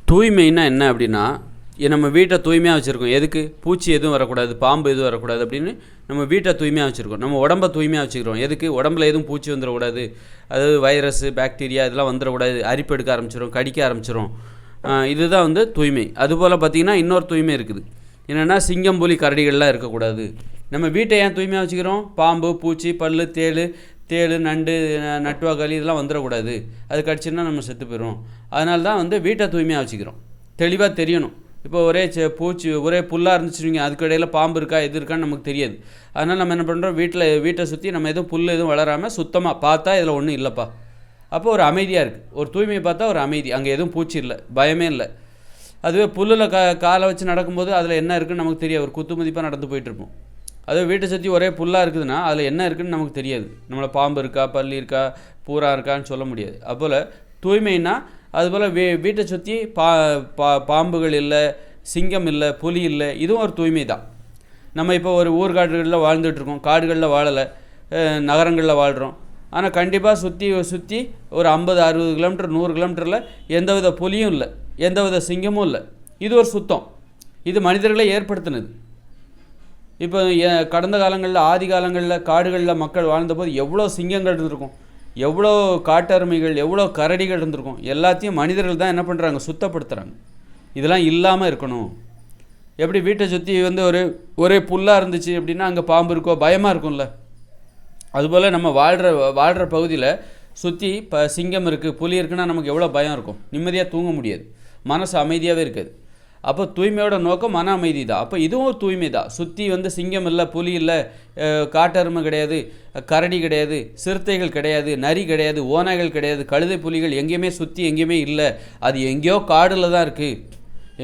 தூய்மைன்னா என்ன அப்படின்னா, நம்ம வீட்டை தூய்மையாக வச்சுருக்கோம். எதுக்கு? பூச்சி எதுவும் வரக்கூடாது, பாம்பு எதுவும் வரக்கூடாது அப்படின்னு நம்ம வீட்டை தூய்மையாக வச்சுருக்கோம். நம்ம உடம்ப தூய்மையாக வச்சுக்கிறோம். எதுக்கு? உடம்புல எதுவும் பூச்சி வந்துடக்கூடாது, அதாவது வைரஸு, பாக்டீரியா இதெல்லாம் வந்துடக்கூடாது, அரிப்பெடுக்க ஆரம்பிச்சிடும், கடிக்க ஆரம்பிச்சிடும். இதுதான் வந்து தூய்மை. அதுபோல் பார்த்திங்கன்னா இன்னொரு தூய்மை இருக்குது. என்னென்னா சிங்கம், புலி, கரடிகள்லாம் இருக்கக்கூடாது. நம்ம வீட்டை ஏன் தூய்மையாக வச்சுக்கிறோம்? பாம்பு, பூச்சி, பல், தேள், நண்டு, நட்டுவாக்காளி இதெல்லாம் வந்துடக்கூடாது. அது கடிச்சுன்னா நம்ம செத்து போயிடும். அதனால தான் வந்து வீட்டை தூய்மையாக வச்சுக்கிறோம். தெளிவாக தெரியணும். இப்போ ஒரே பூச்சி ஒரே புல்லாக இருந்துச்சுருவீங்க, அதுக்கு இடையில் பாம்பு இருக்கா எது இருக்கான்னு நமக்கு தெரியாது. அதனால் நம்ம என்ன பண்ணுறோம், வீட்டை சுற்றி நம்ம எதுவும் புல் எதுவும் வளராமல் சுத்தமாக பார்த்தா இதில் ஒன்றும் இல்லைப்பா. அப்போ ஒரு அமைதியாக இருக்குது. ஒரு தூய்மையை பார்த்தா ஒரு அமைதி, அங்கே எதுவும் பூச்சி இல்லை, பயமே இல்லை. அதுவே புல்லில் காலை வச்சு நடக்கும்போது அதில் என்ன இருக்குதுன்னு நமக்கு தெரியாது. ஒரு குத்து மதிப்பாக நடந்து போயிட்டுருப்போம். அதுவே வீட்டை சுற்றி ஒரே புல்லாக இருக்குதுன்னா அதில் என்ன இருக்குதுன்னு நமக்கு தெரியாது. நம்மளை பாம்பு இருக்கா, பல்லி இருக்கா, பூரா இருக்கான்னு சொல்ல முடியாது. அதுபோல் தூய்மைன்னா அதுபோல் வீட்டை சுற்றி பாம்புகள் இல்லை, சிங்கம் இல்லை, புலி இல்லை, இதுவும் ஒரு தூய்மை தான். நம்ம இப்போ ஒரு ஊர்காடுகளில் வாழ்ந்துட்டுருக்கோம், காடுகளில் வாழலை, நகரங்களில் வாழ்கிறோம். ஆனால் கண்டிப்பாக சுற்றி ஒரு 50-60 கிலோமீட்டர் 100 கிலோமீட்டரில் எந்தவித புலியும் இல்லை, எந்தவித சிங்கமும் இல்லை. இது ஒரு சுத்தம். இது மனிதர்களை ஏற்படுத்தினது. இப்போ கடந்த காலங்களில், ஆதி காலங்களில் காடுகளில் மக்கள் வாழ்ந்தபோது எவ்வளோ சிங்கங்கள் இருந்திருக்கும், எவ்வளோ காட்டெருமைகள், எவ்வளோ கரடிகள் இருந்திருக்கும். எல்லாத்தையும் மனிதர்கள் தான் என்ன பண்ணுறாங்க, சுத்தப்படுத்துகிறாங்க. இதெல்லாம் இல்லாமல் இருக்கணும். எப்படி வீட்டை சுற்றி வந்து ஒரே புல்லாக இருந்துச்சு அப்படின்னா அங்கே பாம்பு இருக்கோ பயமாக இருக்கும்ல. அதுபோல் நம்ம வாழ்கிற பகுதியில் சுற்றி சிங்கம் இருக்குது, புலி இருக்குன்னா நமக்கு எவ்வளோ பயம் இருக்கும். நிம்மதியாக தூங்க முடியாது, மனசு அமைதியாகவே இருக்காது. அப்போ தூய்மையோட நோக்கம் மன அமைதி தான். அப்போ இதுவும் ஒரு தூய்மை தான். சுற்றி வந்து சிங்கம் இல்லை, புலி இல்லை, காட்டெருமை கிடையாது, கரடி கிடையாது, சிறுத்தைகள் கிடையாது, நரி கிடையாது, ஓநாய்கள் கிடையாது, கழுதை புலிகள் எங்கேயுமே சுற்றி எங்கேயுமே இல்லை. அது எங்கேயோ காடில் தான் இருக்குது,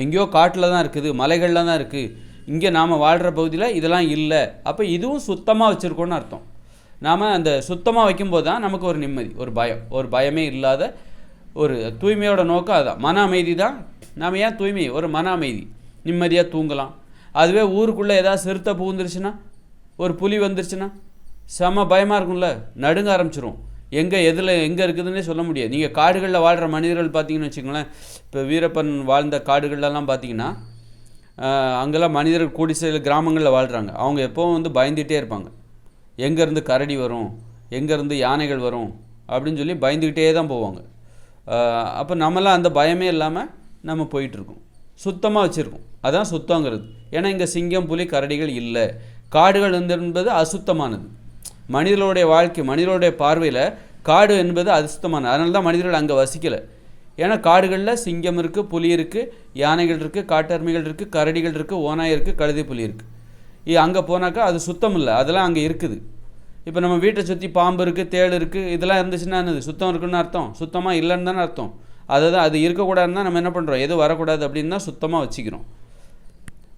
எங்கேயோ காட்டில் தான் இருக்குது, மலைகளில் தான் இருக்குது. இங்கே நாம் வாழ்கிற பகுதியில் இதெல்லாம் இல்லை. அப்போ இதுவும் சுத்தமாக வச்சுருக்கோன்னு அர்த்தம். நாம் அந்த சுத்தமாக வைக்கும்போது தான் நமக்கு ஒரு நிம்மதி, ஒரு பயமே இல்லாத ஒரு தூய்மையோட நோக்கம் அதுதான். மன அமைதி தான். நாம் ஏன் தூய்மை? ஒரு மன அமைதி, நிம்மதியாக தூங்கலாம். அதுவே ஊருக்குள்ளே ஏதாவது சிறுத்தை புகுந்துருச்சுன்னா, ஒரு புலி வந்துருச்சுன்னா செம பயமாக இருக்கும்ல, நடுங்க ஆரம்பிச்சிரும். எங்கே இருக்குதுன்னே சொல்ல முடியாது. நீங்கள் காடுகளில் வாழ்கிற மனிதர்கள் பார்த்தீங்கன்னு வச்சுக்கோங்களேன். இப்போ வீரப்பன் வாழ்ந்த காடுகள்லாம் பார்த்தீங்கன்னா அங்கெல்லாம் மனிதர்கள் கூடி சில கிராமங்களில் வாழ்கிறாங்க. அவங்க எப்போவும் வந்து பயந்துகிட்டே இருப்பாங்க. எங்கேருந்து கரடி வரும், எங்கேருந்து யானைகள் வரும் அப்படின்னு சொல்லி பயந்துக்கிட்டே தான் போவாங்க. அப்போ நம்மளாம் அந்த பயமே இல்லாமல் நம்ம போயிட்டுருக்கோம், சுத்தமாக வச்சுருக்கோம். அதான் சுத்தங்கிறது. ஏன்னா இங்கே சிங்கம், புலி, கரடிகள் இல்லை. காடுகள் என்பது அசுத்தமானது. மனிதர்களுடைய வாழ்க்கை, மனிதர்களுடைய பார்வையில் காடு என்பது அசுத்தமானது. அதனால தான் மனிதர்கள் அங்கே வசிக்கலை. ஏன்னா காடுகளில் சிங்கம் இருக்குது, புலி இருக்குது, யானைகள் இருக்குது, காட்டெருமைகள் இருக்குது, கரடிகள் இருக்குது, ஓநாய் இருக்குது, கழுதை புலி இருக்குது. அங்கே போனாக்கா அது சுத்தம் இல்லை, அதெல்லாம் அங்கே இருக்குது. இப்போ நம்ம வீட்டை சுற்றி பாம்பு இருக்குது, தேள் இருக்குது, இதெல்லாம் இருந்துச்சுன்னா என்னது? சுத்தம் இருக்குன்னு அர்த்தம்? சுத்தமாக இல்லைன்னு தானே அர்த்தம். அது இருக்கக்கூடாதுன்னு தான் நம்ம என்ன பண்ணுறோம், எதுவும் வரக்கூடாது அப்படின்னு தான் சுத்தமாக வச்சுக்கிறோம்.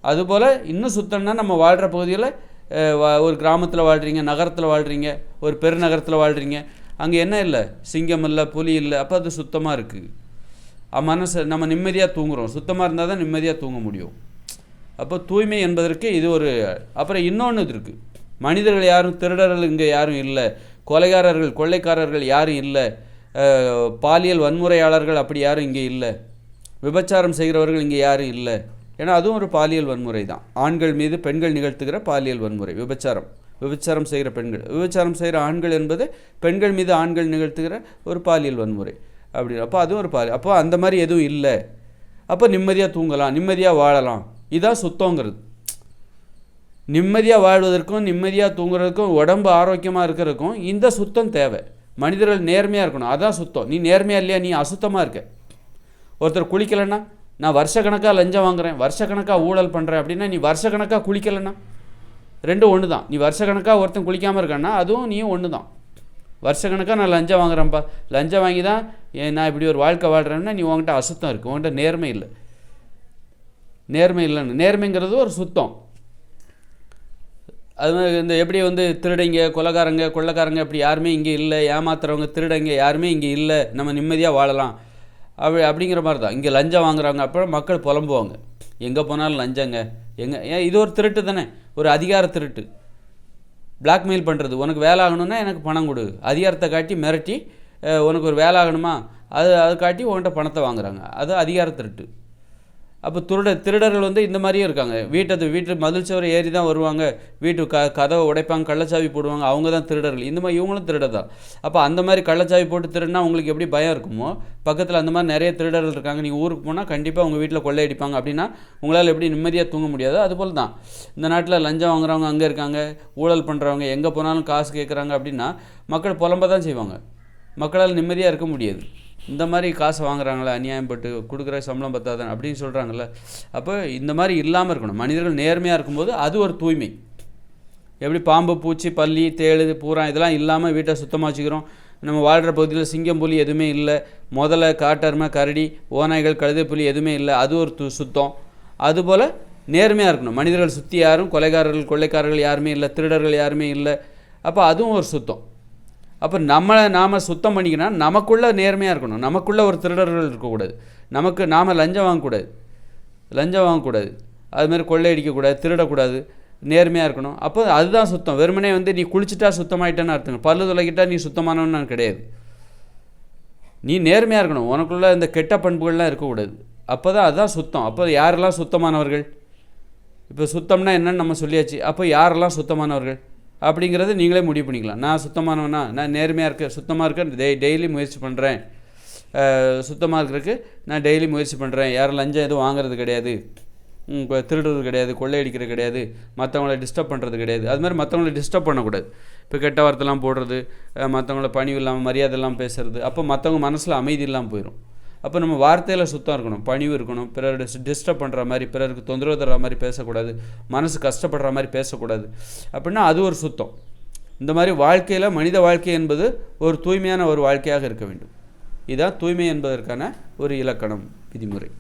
அதுபோல் இன்னும் சுத்தம்னா நம்ம வாழ்கிற பகுதியில் ஒரு கிராமத்தில் வாழ்கிறீங்க, நகரத்தில் வாழ்கிறீங்க, ஒரு பெருநகரத்தில் வாழ்கிறீங்க, அங்கே என்ன இல்லை? சிங்கம் இல்லை, புலி இல்லை. அப்போ அது சுத்தமாக இருக்குது. மனசு நம்ம நிம்மதியாக தூங்குகிறோம். சுத்தமாக இருந்தால் தான் நிம்மதியாக தூங்க முடியும். அப்போ தூய்மை என்பதற்கு இது ஒரு. அப்புறம் இன்னொன்று இது இருக்குது. மனிதர்கள் யாரும், திருடர்கள் இங்கே யாரும் இல்லை, கொலைகாரர்கள், கொள்ளைக்காரர்கள் யாரும் இல்லை, பாலியல் வன்முறையாளர்கள் அப்படி யாரும் இங்கே இல்லை, விபச்சாரம் செய்கிறவர்கள் இங்கே யாரும் இல்லை. ஏன்னா அதுவும் ஒரு பாலியல் வன்முறை தான். ஆண்கள் மீது பெண்கள் நிகழ்த்துகிற பாலியல் வன்முறை விபச்சாரம் செய்கிற பெண்கள், விபச்சாரம் செய்கிற ஆண்கள் என்பது பெண்கள் மீது ஆண்கள் நிகழ்த்துகிற ஒரு பாலியல் வன்முறை அப்படி. அப்போ அதுவும் ஒரு அப்போ அந்த மாதிரி எதுவும் இல்லை. அப்போ நிம்மதியாக தூங்கலாம், நிம்மதியாக வாழலாம். இதுதான் சுத்தங்கிறது. நிம்மதியாக வாழ்வதற்கும் நிம்மதியாக தூங்குறதுக்கும் உடம்பு ஆரோக்கியமாக இருக்கிறதுக்கும் இந்த சுத்தம் தேவை. மனிதர்கள் நேர்மையாக இருக்கணும், அதான் சுத்தம். நீ நேர்மையாக இல்லையா, நீ அசுத்தமாக இருக்க. ஒருத்தர் குளிக்கலைன்னா, நான் வருஷக்கணக்காக லஞ்சம் வாங்குறேன், வருஷக்கணக்காக ஊழல் பண்ணுறேன் அப்படின்னா, நீ வருஷக்கணக்காக குளிக்கலைன்னா ரெண்டும் ஒன்று தான். நீ வருஷக்கணக்காக ஒருத்தன் குளிக்காமல் இருக்கான்னா அதுவும் நீயும் ஒன்று தான். வருஷக்கணக்காக நான் லஞ்சம் வாங்குறேன்ப்பா, லஞ்சம் வாங்கி தான் நான் இப்படி ஒரு வாழ்க்கை வாழ்கிறேன்னா நீ உங்கள்கிட்ட அசுத்தம் இருக்குது, உங்கள்கிட்ட நேர்மை இல்லை. நேர்மைங்கிறது ஒரு சுத்தம். அது மாதிரி இந்த எப்படி வந்து திருடைங்க, கொலைகாரங்க, கொள்ளைக்காரங்க அப்படி யாருமே இங்கே இல்லை, ஏமாத்துறவங்க, திருடைங்க யாருமே இங்கே இல்லை, நம்ம நிம்மதியாக வாழலாம் அப்படிங்கிற மாதிரி தான். இங்கே லஞ்சம் வாங்குறாங்க, அப்புறம் மக்கள் புலம்புவாங்க, எங்கே போனாலும் லஞ்சங்க, ஏன் இது ஒரு திருட்டு தானே, ஒரு அதிகார திருட்டு. பிளாக்மெயில் பண்ணுறது, உனக்கு வேலை ஆகணும்னா எனக்கு பணம் கொடு, அதிகாரத்தை காட்டி மிரட்டி உனக்கு ஒரு வேலை ஆகணுமா, அது காட்டி உங்கள்கிட்ட பணத்தை வாங்குறாங்க. அது அதிகார திருட்டு. அப்போ திருடர்கள் வந்து இந்த மாதிரியும் இருக்காங்க. வீட்டு மதில் சுவர் ஏறி தான் வருவாங்க, வீட்டு கதவை உடைப்பாங்க, கள்ளச்சாவி போடுவாங்க, அவங்க தான் திருடர்கள். இந்த மாதிரி இவங்களும் திருடர் தான். அப்போ அந்த மாதிரி கள்ளச்சாவி போட்டு திருடினா உங்களுக்கு எப்படி பயம் இருக்குமோ, பக்கத்தில் அந்த மாதிரி நிறைய திருடர்கள் இருக்காங்க, நீங்கள் ஊருக்கு போனால் கண்டிப்பாக உங்கள் வீட்டில் கொள்ளையடிப்பாங்க அப்படின்னா உங்களால் எப்படி நிம்மதியாக தூங்க முடியாது. அதுபோல் தான் இந்த நாட்டில் லஞ்சம் வாங்குறவங்க அங்கே இருக்காங்க, ஊழல் பண்ணுறவங்க எங்கே போனாலும் காசு கேட்குறாங்க அப்படின்னா மக்கள் புலம்ப தான் செய்வாங்க. மக்களால் நிம்மதியாக இருக்க முடியாது. இந்த மாதிரி காசை வாங்குறாங்களே, அநியாயப்பட்டு கொடுக்குற சம்பளம் பத்தாதான் அப்படின்னு சொல்கிறாங்கல்ல. அப்போ இந்த மாதிரி இல்லாமல் இருக்கணும். மனிதர்கள் நேர்மையாக இருக்கும்போது அது ஒரு தூய்மை. எப்படி பாம்பு, பூச்சி, பல்லி, தேள், பூரா இதெல்லாம் இல்லாமல் வீட்டை சுத்தமாக வச்சுக்கிறோம். நம்ம வாழ்கிற பகுதியில் சிங்கம், புலி எதுவுமே இல்லை, முதல்ல காட்டெருமை, கரடி, ஓநாய்கள், கழுதை, புலி எதுவுமே இல்லை, அது ஒரு சுத்தம். அதுபோல் நேர்மையாக இருக்கணும். மனிதர்கள் சுற்றி யாரும் கொலைகாரர்கள், கொள்ளைக்காரர்கள் யாருமே இல்லை, திருடர்கள் யாருமே இல்லை. அப்போ அதுவும் ஒரு சுத்தம். அப்போ நாம் சுத்தம் பண்ணிக்கணும். நமக்குள்ளே நேர்மையாக இருக்கணும். நமக்குள்ளே ஒரு திருடர்கள் இருக்கக்கூடாது. நாம் லஞ்சம் வாங்கக்கூடாது, அதுமாதிரி கொள்ளையடிக்கக்கூடாது, திருடக்கூடாது, நேர்மையாக இருக்கணும். அப்போ அதுதான் சுத்தம். வெறுமனே வந்து நீ குளிச்சுட்டா சுத்தமாயிட்டேன்னு அர்த்தம். பல்லு துளைக்கிட்டா நீ சுத்தமானவன்னு கிடையாது. நீ நேர்மையாக இருக்கணும். உனக்குள்ளே இந்த கெட்ட பண்புகள்லாம் இருக்கக்கூடாது. அப்போ தான் அதுதான் சுத்தம். அப்போ யாரெல்லாம் சுத்தமானவர்கள்? இப்போ சுத்தம்னா என்னன்னு நம்ம சொல்லியாச்சு. அப்போ யாரெல்லாம் சுத்தமானவர்கள் அப்படிங்கிறது நீங்களே முடிவு பண்ணிக்கலாம். நான் சுத்தமானவனா, நான் நேர்மையாக சுத்தமாக இருக்க டெய்லி முயற்சி பண்ணுறேன், சுத்தமாக இருக்கிறதுக்கு நான் டெய்லி முயற்சி பண்ணுறேன், யாரும் லஞ்சம் எதுவும் வாங்குறது கிடையாது, திருடுறது கிடையாது, கொள்ளையடிக்கிறது கிடையாது, மற்றவங்கள டிஸ்டர்ப் பண்ணுறது கிடையாது. அது மாதிரி மற்றவங்கள டிஸ்டர்ப் பண்ணக்கூடாது. இப்போ கெட்ட வார்த்தைலாம் போடுறது, மற்றவங்கள பணிவு இல்லாமல் மரியாதை இல்லாமல் பேசுறது, அப்போ மற்றவங்க மனசில் அமைதி இல்லாமல் போயிடும். அப்போ நம்ம வார்த்தையில் சுத்தம் இருக்கணும், பணிவு இருக்கணும், பிறர் டிஸ்டர்ப் பண்ணுற மாதிரி, பிறருக்கு தொந்தரவு தர்ற மாதிரி பேசக்கூடாது, மனசு கஷ்டப்படுற மாதிரி பேசக்கூடாது. அப்படின்னா அது ஒரு சுத்தம். இந்த மாதிரி வாழ்க்கையில் மனித வாழ்க்கை என்பது ஒரு தூய்மையான ஒரு வாழ்க்கையாக இருக்க வேண்டும். இதுதான் தூய்மை என்பதற்கான ஒரு இலக்கணம், விதிமுறை.